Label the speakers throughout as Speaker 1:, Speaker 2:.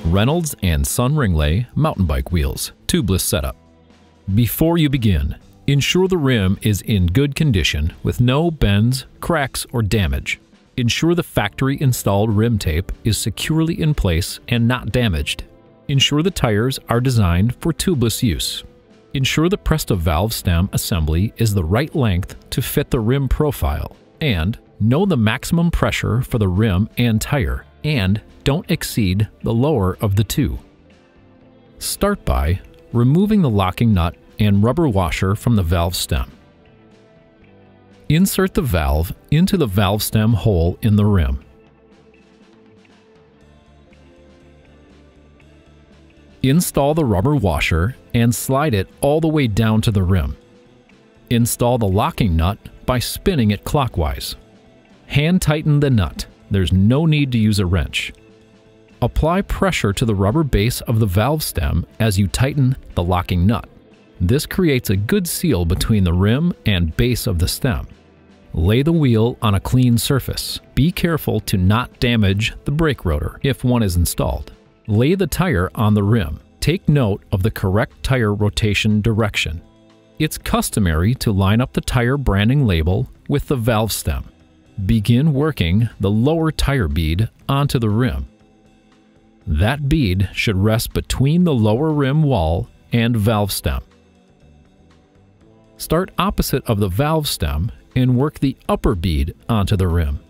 Speaker 1: Reynolds and SunRingle mountain bike wheels, tubeless setup. Before you begin, ensure the rim is in good condition with no bends, cracks, or damage. Ensure the factory installed rim tape is securely in place and not damaged. Ensure the tires are designed for tubeless use. Ensure the Presta valve stem assembly is the right length to fit the rim profile. And know the maximum pressure for the rim and tire, and don't exceed the lower of the two. Start by removing the locking nut and rubber washer from the valve stem. Insert the valve into the valve stem hole in the rim. Install the rubber washer and slide it all the way down to the rim. Install the locking nut by spinning it clockwise. Hand tighten the nut. There's no need to use a wrench. Apply pressure to the rubber base of the valve stem as you tighten the locking nut. This creates a good seal between the rim and base of the stem. Lay the wheel on a clean surface. Be careful to not damage the brake rotor if one is installed. Lay the tire on the rim. Take note of the correct tire rotation direction. It's customary to line up the tire branding label with the valve stem. Begin working the lower tire bead onto the rim. That bead should rest between the lower rim wall and valve stem. Start opposite of the valve stem and work the upper bead onto the rim.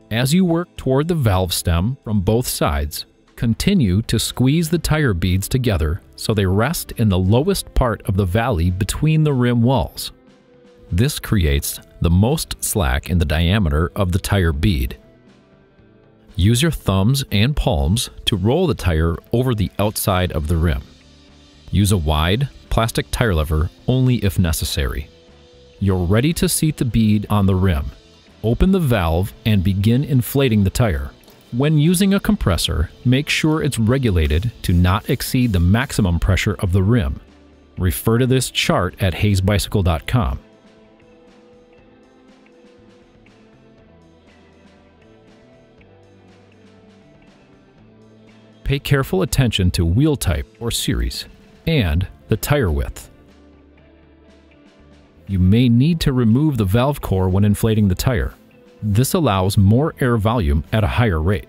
Speaker 1: As you work toward the valve stem from both sides, continue to squeeze the tire beads together so they rest in the lowest part of the valley between the rim walls. This creates the most slack in the diameter of the tire bead. Use your thumbs and palms to roll the tire over the outside of the rim. Use a wide plastic tire lever only if necessary. You're ready to seat the bead on the rim. Open the valve and begin inflating the tire. When using a compressor, make sure it's regulated to not exceed the maximum pressure of the rim. Refer to this chart at hayesbicycle.com. Pay careful attention to wheel type or series and the tire width. You may need to remove the valve core when inflating the tire. This allows more air volume at a higher rate.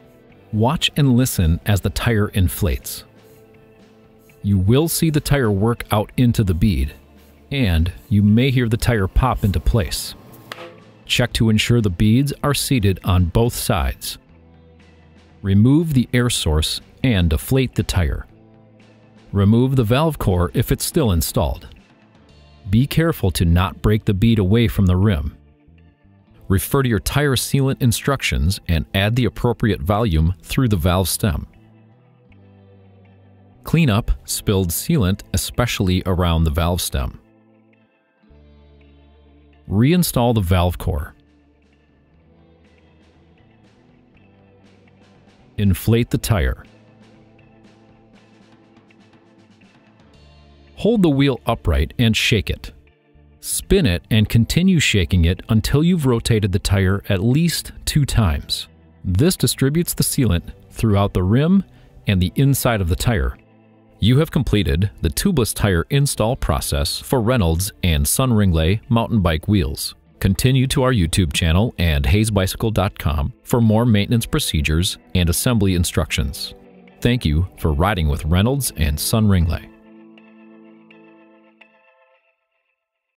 Speaker 1: Watch and listen as the tire inflates. You will see the tire work out into the bead, and you may hear the tire pop into place. Check to ensure the beads are seated on both sides. Remove the air source and deflate the tire. Remove the valve core if it's still installed. Be careful to not break the bead away from the rim. Refer to your tire sealant instructions and add the appropriate volume through the valve stem. Clean up spilled sealant, especially around the valve stem. Reinstall the valve core. Inflate the tire. Hold the wheel upright and shake it. Spin it and continue shaking it until you've rotated the tire at least 2 times. This distributes the sealant throughout the rim and the inside of the tire. You have completed the tubeless tire install process for Reynolds and SunRingle mountain bike wheels. Continue to our YouTube channel and hayesbicycle.com for more maintenance procedures and assembly instructions. Thank you for riding with Reynolds and SunRingle.